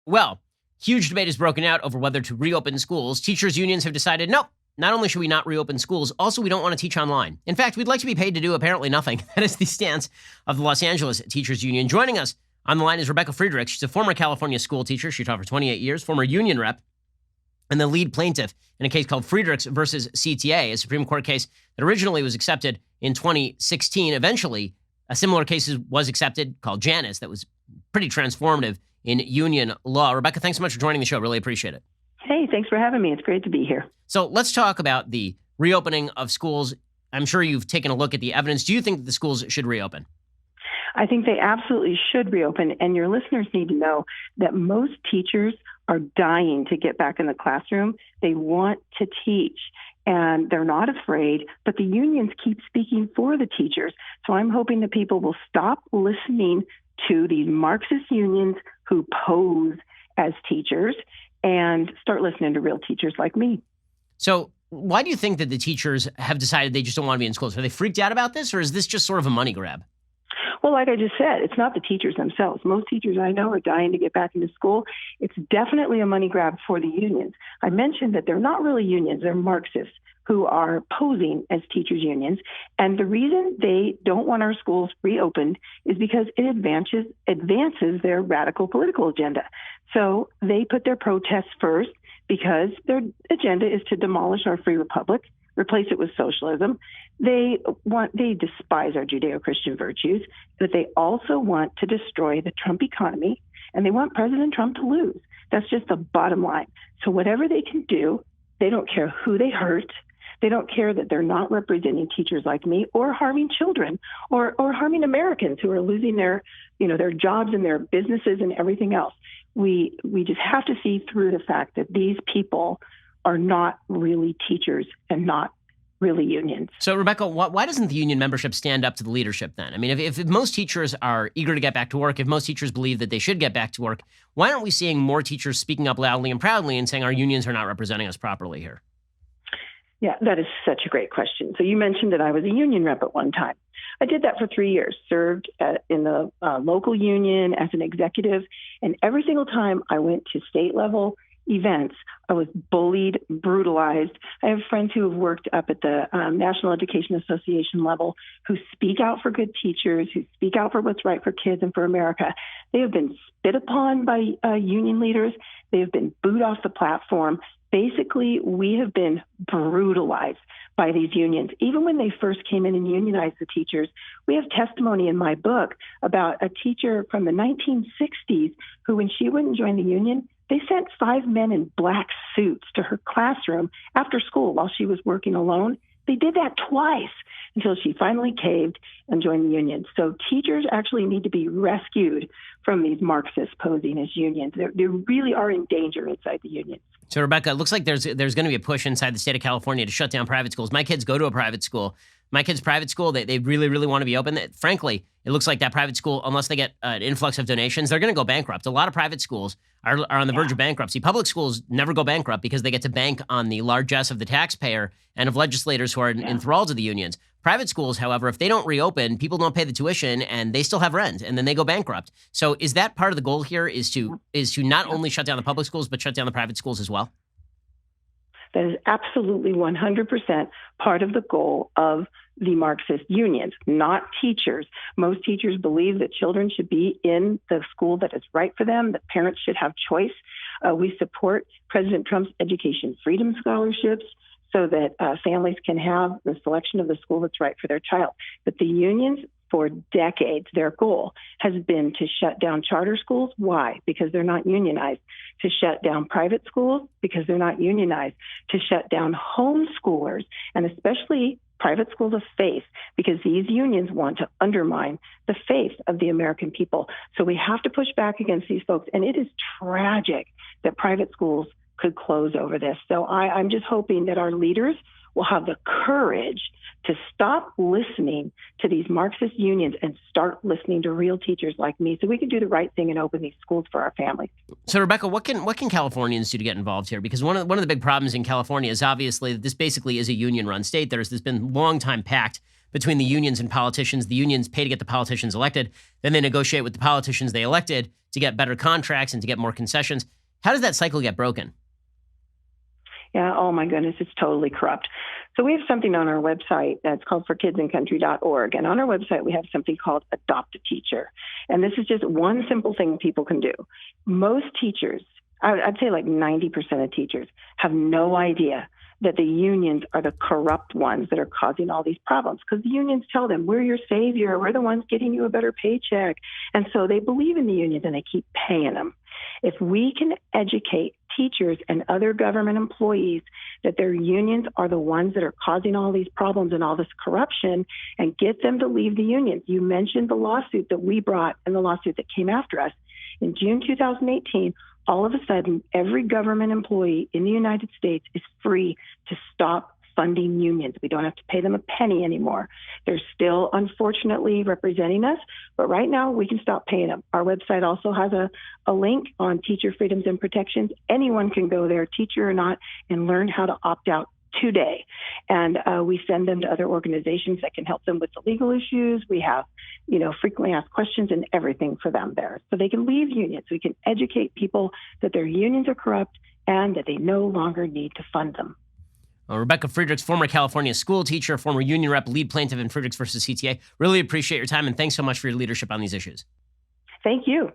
Well, huge debate has broken out over whether to reopen schools. Teachers' unions have decided, no, not only should we not reopen schools, also we don't want to teach online. In fact, we'd like to be paid to do apparently nothing. That is the stance of the Los Angeles Teachers Union. Joining us on the line is Rebecca Friedrichs. She's a former California school teacher. She taught for 28 years, former union rep, and the lead plaintiff in a case called Friedrichs versus CTA, a Supreme Court case that originally was accepted in 2016. Eventually, a similar case was accepted called Janus that was pretty transformative in union law. Rebecca, thanks so much for joining the show. Really appreciate it. Hey, thanks for having me. It's great to be here. So let's talk about the reopening of schools. I'm sure you've taken a look at the evidence. Do you think that the schools should reopen? I think they absolutely should reopen. And your listeners need to know that most teachers are dying to get back in the classroom. They want to teach and they're not afraid, but the unions keep speaking for the teachers. So I'm hoping that people will stop listening to these Marxist unions who pose as teachers and start listening to real teachers like me. So why do you think that the teachers have decided they just don't want to be in schools? Are they freaked out about this, or is this just sort of a money grab? Well, like I just said, it's not the teachers themselves. Most teachers I know are dying to get back into school. It's definitely a money grab for the unions. I mentioned that they're not really unions, they're Marxists who are posing as teachers' unions. And the reason they don't want our schools reopened is because it advances their radical political agenda. So they put their protests first because their agenda is to demolish our free republic, replace it with socialism. They despise our Judeo-Christian virtues, but they also want to destroy the Trump economy, and they want President Trump to lose. That's just the bottom line. So whatever they can do, they don't care who they hurt. They don't care that they're not representing teachers like me or harming children or harming Americans who are losing their jobs and their businesses and everything else. We just have to see through the fact that these people are not really teachers and not really unions. So, Rebecca, why doesn't the union membership stand up to the leadership then? I mean, if most teachers are eager to get back to work, if most teachers believe that they should get back to work, why aren't we seeing more teachers speaking up loudly and proudly and saying our unions are not representing us properly here? Yeah, that is such a great question. So you mentioned that I was a union rep at one time. I did that for 3 years, served in the local union as an executive, and every single time I went to state level events, I was bullied, brutalized. I have friends who have worked up at the National Education Association level who speak out for good teachers, who speak out for what's right for kids and for America. They have been spit upon by union leaders. They have been booed off the platform. Basically, we have been brutalized by these unions. Even when they first came in and unionized the teachers, we have testimony in my book about a teacher from the 1960s who, when she wouldn't join the union, they sent 5 men in black suits to her classroom after school while she was working alone. They did that twice until she finally caved and joined the union. So teachers actually need to be rescued from these Marxists posing as unions. They really are in danger inside the unions. So, Rebecca, it looks like there's going to be a push inside the state of California to shut down private schools. My kids go to a private school. My kids' private school, they really, really want to be open. Frankly, it looks like that private school, unless they get an influx of donations, they're going to go bankrupt. A lot of private schools are on the verge of bankruptcy. Public schools never go bankrupt because they get to bank on the largesse of the taxpayer and of legislators who are enthralled to the unions. Private schools, however, if they don't reopen, people don't pay the tuition and they still have rent and then they go bankrupt. So is that part of the goal here is to not only shut down the public schools, but shut down the private schools as well? That is absolutely 100% part of the goal of the Marxist unions, not teachers. Most teachers believe that children should be in the school that is right for them, that parents should have choice. We support President Trump's education freedom scholarships so that families can have the selection of the school that's right for their child. But the unions, for decades, their goal has been to shut down charter schools. Why? Because they're not unionized. To shut down private schools because they're not unionized. To shut down homeschoolers, and especially private schools of faith, because these unions want to undermine the faith of the American people. So we have to push back against these folks. And it is tragic that private schools could close over this. So I'm just hoping that our leaders will have the courage to stop listening to these Marxist unions and start listening to real teachers like me so we can do the right thing and open these schools for our families. So, Rebecca, what can Californians do to get involved here? Because one of the big problems in California is obviously that this basically is a union-run state. There's been long-time pact between the unions and politicians. The unions pay to get the politicians elected. Then they negotiate with the politicians they elected to get better contracts and to get more concessions. How does that cycle get broken? Yeah, oh my goodness, it's totally corrupt. So we have something on our website that's called forkidsandcountry.org. And on our website, we have something called Adopt a Teacher. And this is just one simple thing people can do. Most teachers, I'd say like 90% of teachers, have no idea that the unions are the corrupt ones that are causing all these problems, because the unions tell them, we're your savior, we're the ones getting you a better paycheck. And so they believe in the unions and they keep paying them. If we can educate teachers and other government employees that their unions are the ones that are causing all these problems and all this corruption, and get them to leave the unions. You mentioned the lawsuit that we brought and the lawsuit that came after us. In June 2018, all of a sudden, every government employee in the United States is free to stop funding unions. We don't have to pay them a penny anymore. They're still, unfortunately, representing us, but right now we can stop paying them. Our website also has a link on teacher freedoms and protections. Anyone can go there, teacher or not, and learn how to opt out today. And we send them to other organizations that can help them with the legal issues. We have, frequently asked questions and everything for them there. So they can leave unions. We can educate people that their unions are corrupt and that they no longer need to fund them. Rebecca Friedrichs, former California school teacher, former union rep, lead plaintiff in Friedrichs versus CTA. Really appreciate your time, and thanks so much for your leadership on these issues. Thank you.